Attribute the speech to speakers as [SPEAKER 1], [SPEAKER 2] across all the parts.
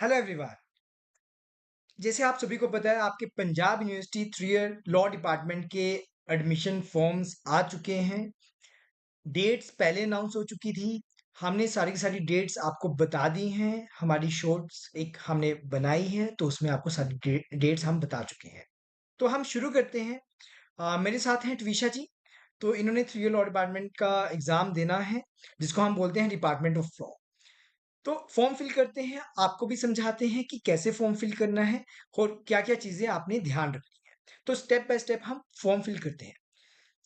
[SPEAKER 1] Hello everyone. जैसे आप सभी को पता है आपके Punjab university 3 year law department के एडमिशन फॉर्म्स आ चुके हैं। डेट्स पहले अनाउंस हो चुकी थी। हमने सारी की सारी डेट्स आपको बता दी हैं। हमारी शॉर्ट्स एक हमने बनाई है तो उसमें आपको सारी डेट्स हम बता चुके हैं। तो हम शुरू करते हैं। मेरे साथ हैं ट्विशा जी। तो इन्होंने 3 ईयर लॉ डिपार्टमेंट का एग्जाम देना है, जिसको हम बोलते हैं डिपार्टमेंट ऑफ लॉ। तो फॉर्म फिल करते हैं, आपको भी समझाते हैं कि कैसे फॉर्म फिल करना है और क्या-क्या चीज़ें आपने ध्यान रखनी है। तो स्टेप बाय स्टेप हम फॉर्म फिल करते हैं।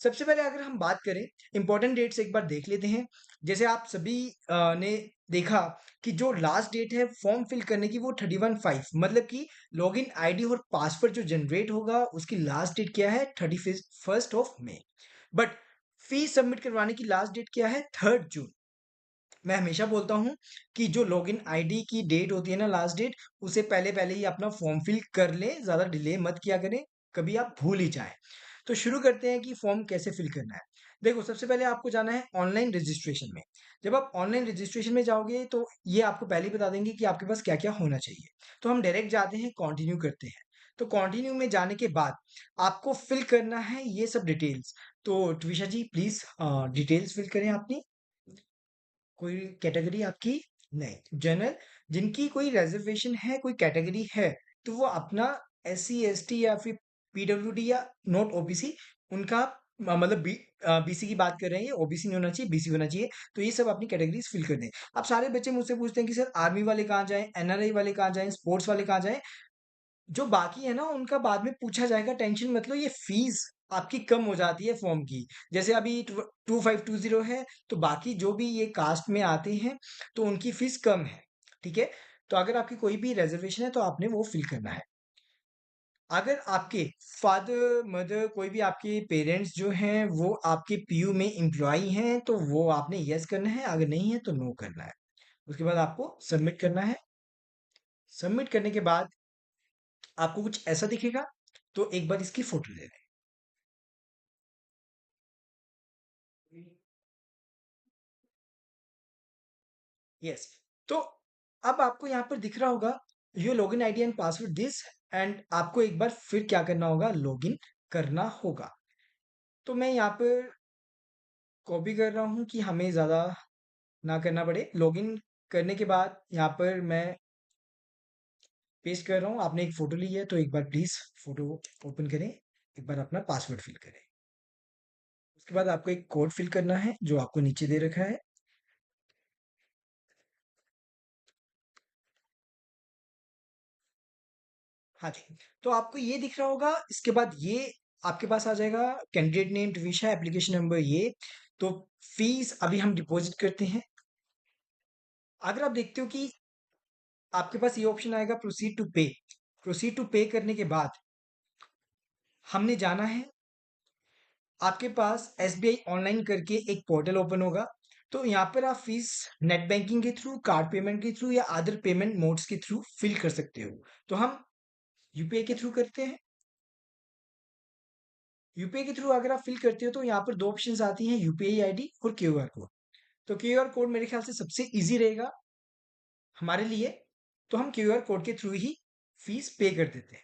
[SPEAKER 1] सबसे पहले अगर हम बात करें, इंपॉर्टेंट डेट्स एक बार देख लेते हैं। जैसे आप सभी ने देखा कि जो लास्ट डेट है फॉर्म फिल करने की वो 31/5, मतलब कि लॉगिन आईडी और पासवर्ड जो जनरेट होगा उसकी लास्ट डेट क्या है 31 बट फीस सबमिट करवाने की लास्ट डेट क्या है 3 जून। मैं हमेशा बोलता हूँ कि जो लॉगिन आईडी की डेट होती है ना लास्ट डेट, उसे पहले पहले ही अपना फॉर्म फिल कर लें, ज़्यादा डिले मत किया करें, कभी आप भूल ही जाएं। तो शुरू करते हैं कि फॉर्म कैसे फिल करना है। देखो, सबसे पहले आपको जाना है ऑनलाइन रजिस्ट्रेशन में। जब आप ऑनलाइन रजिस्ट्रेशन में जाओगे तो ये आपको पहले ही बता देंगे कि आपके पास क्या क्या होना चाहिए। तो हम डायरेक्ट जाते हैं, कंटिन्यू करते हैं। तो कंटिन्यू में जाने के बाद आपको फिल करना है ये सब डिटेल्स। तो ट्विशा जी प्लीज डिटेल्स फिल करें अपनी। कोई कैटेगरी आपकी? नहीं, जनरल। जिनकी कोई रिजर्वेशन है, कोई कैटेगरी है, तो वो अपना SC ST या फिर PWD या नॉट OBC, उनका मतलब BC की बात कर रहे हैं, ये OBC नहीं होना चाहिए, BC होना चाहिए। तो ये सब अपनी कैटेगरीज फिल कर दें। अब सारे बच्चे मुझसे पूछते हैं कि सर आर्मी वाले कहाँ जाएं, NRI वाले कहाँ जाएं, स्पोर्ट्स वाले कहाँ जाएं। जो बाकी है ना उनका बाद में पूछा जाएगा, टेंशन मत लो। ये फीस आपकी कम हो जाती है फॉर्म की। जैसे अभी 2520 है, तो बाकी जो भी ये कास्ट में आते हैं तो उनकी फीस कम है। ठीक है। तो अगर आपकी कोई भी रिजर्वेशन है तो आपने वो फिल करना है। अगर आपके फादर मदर कोई भी आपके पेरेंट्स जो हैं वो आपके PU में एम्प्लॉई हैं तो वो आपने यस करना है, अगर नहीं है तो नो करना है। उसके बाद आपको सबमिट करना है। सबमिट करने के बाद आपको कुछ ऐसा दिखेगा। तो एक बार इसकी फोटो ले लें। यस। तो अब आपको यहाँ पर दिख रहा होगा your login ID and password this. And आपको एक बार फिर क्या करना होगा, लॉगिन करना होगा। तो मैं यहाँ पर कॉपी कर रहा हूँ कि हमें ज़्यादा ना करना पड़े। लॉगिन करने के बाद यहाँ पर मैं पेस्ट कर रहा हूँ। आपने एक फ़ोटो ली है तो एक बार प्लीज़ फ़ोटो ओपन करें, एक बार अपना पासवर्ड फिल करें। उसके बाद आपको एक कोड फिल करना है जो आपको नीचे दे रखा है। हाँ जी। तो आपको ये दिख रहा होगा। इसके बाद ये आपके पास आ जाएगा कैंडिडेट नेम, ट्वीशा, एप्लीकेशन नंबर ये। तो फीस अभी हम डिपॉजिट करते हैं। अगर आप देखते हो कि आपके पास ये ऑप्शन आएगा प्रोसीड टू पे। प्रोसीड टू पे करने के बाद हमने जाना है। आपके पास SBI ऑनलाइन करके एक पोर्टल ओपन होगा। तो यहाँ पर आप फीस नेट बैंकिंग के थ्रू, कार्ड पेमेंट के थ्रू या अदर पेमेंट मोड्स के थ्रू फिल कर सकते हो। तो हम UPI के थ्रू करते हैं। यूपीआई के थ्रू अगर आप फिल करते हो तो यहाँ पर दो ऑप्शंस आती हैं, UPI ID और QR कोड। तो QR कोड मेरे ख्याल से सबसे इजी रहेगा हमारे लिए। तो हम QR कोड के थ्रू ही फीस पे कर देते हैं।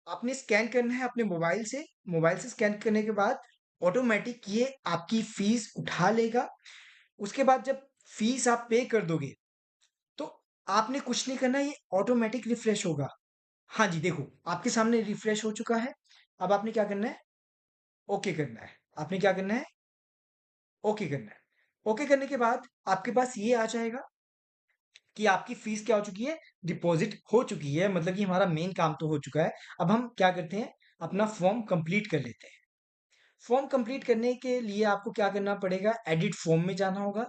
[SPEAKER 1] आपने स्कैन करना है अपने मोबाइल से। मोबाइल से स्कैन करने के बाद ऑटोमेटिक ये आपकी फीस उठा लेगा। उसके बाद जब फीस आप पे कर दोगे तो आपने कुछ नहीं करना, ये ऑटोमेटिक रिफ्रेश होगा। हाँ जी, देखो आपके सामने रिफ्रेश हो चुका है। अब आपने क्या करना है, ओके करना है। आपने क्या करना है, ओके करना है। ओके करने के बाद आपके पास ये आ जाएगा कि आपकी फीस क्या हो चुकी है, डिपॉजिट हो चुकी है। मतलब कि हमारा मेन काम तो हो चुका है। अब हम क्या करते हैं, अपना फॉर्म कंप्लीट कर लेते हैं। फॉर्म कंप्लीट करने के लिए आपको क्या करना पड़ेगा, एडिट फॉर्म में जाना होगा।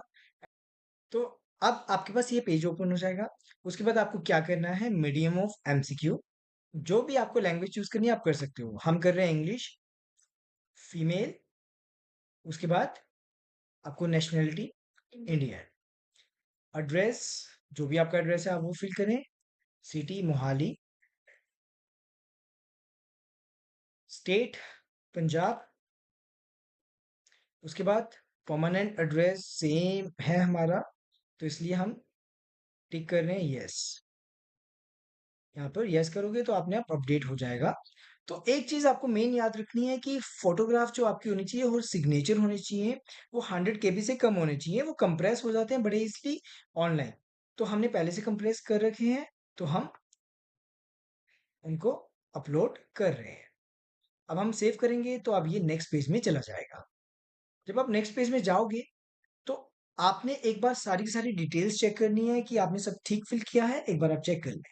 [SPEAKER 1] तो अब आपके पास ये पेज ओपन हो जाएगा। उसके बाद आपको क्या करना है, मीडियम ऑफ MCQ, जो भी आपको लैंग्वेज चूज करनी है आप कर सकते हो। हम कर रहे हैं इंग्लिश, फीमेल। उसके बाद आपको नेशनैलिटी इंडिया, एड्रेस जो भी आपका एड्रेस है आप वो फिल करें। सिटी मोहाली, स्टेट पंजाब, उसके बाद परमानेंट एड्रेस सेम है हमारा, तो इसलिए हम टिक कर रहे हैं यस। यहाँ पर यस करोगे तो अपने आप अपडेट हो जाएगा। तो एक चीज आपको मेन याद रखनी है कि फोटोग्राफ जो आपकी होनी चाहिए और सिग्नेचर होने चाहिए वो 100 KB से कम होने चाहिए, वो कंप्रेस हो जाते हैं बड़े इजली ऑनलाइन। तो हमने पहले से कंप्रेस कर रखे हैं, तो हम उनको अपलोड कर रहे हैं। अब हम सेव करेंगे तो अब ये नेक्स्ट पेज में चला जाएगा। जब आप नेक्स्ट पेज में जाओगे तो आपने एक बार सारी की सारी डिटेल्स चेक करनी है कि आपने सब ठीक फिल किया है, एक बार आप चेक कर लें।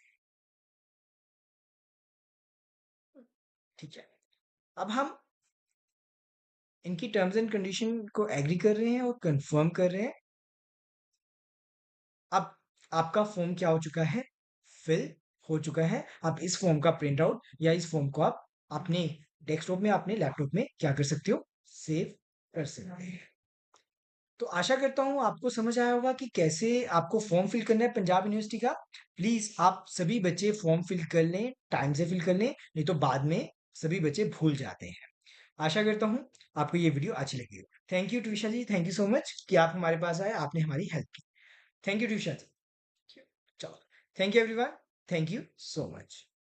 [SPEAKER 1] ठीक है, अब हम इनकी टर्म्स एंड कंडीशन को एग्री कर रहे हैं और कंफर्म कर रहे हैं। अब आपका फॉर्म क्या हो चुका है, फिल हो चुका है। आप इस फॉर्म का प्रिंट आउट या इस फॉर्म को आप अपने डेस्कटॉप में, अपने लैपटॉप में क्या कर सकते हो, सेव कर सकते हैं। तो आशा करता हूँ आपको समझ आया होगा कि कैसे आपको फॉर्म फिल करना है पंजाब यूनिवर्सिटी का। प्लीज आप सभी बच्चे फॉर्म फिल कर लें, टाइम से फिल कर लें, नहीं तो बाद में सभी बच्चे भूल जाते हैं। आशा करता हूँ आपको ये वीडियो अच्छी लगी। Thank you Twisha ji, thank you so much कि आप हमारे पास आए, आपने हमारी हेल्प की। Thank you Twisha ji. चलो, thank you everyone, thank you so much.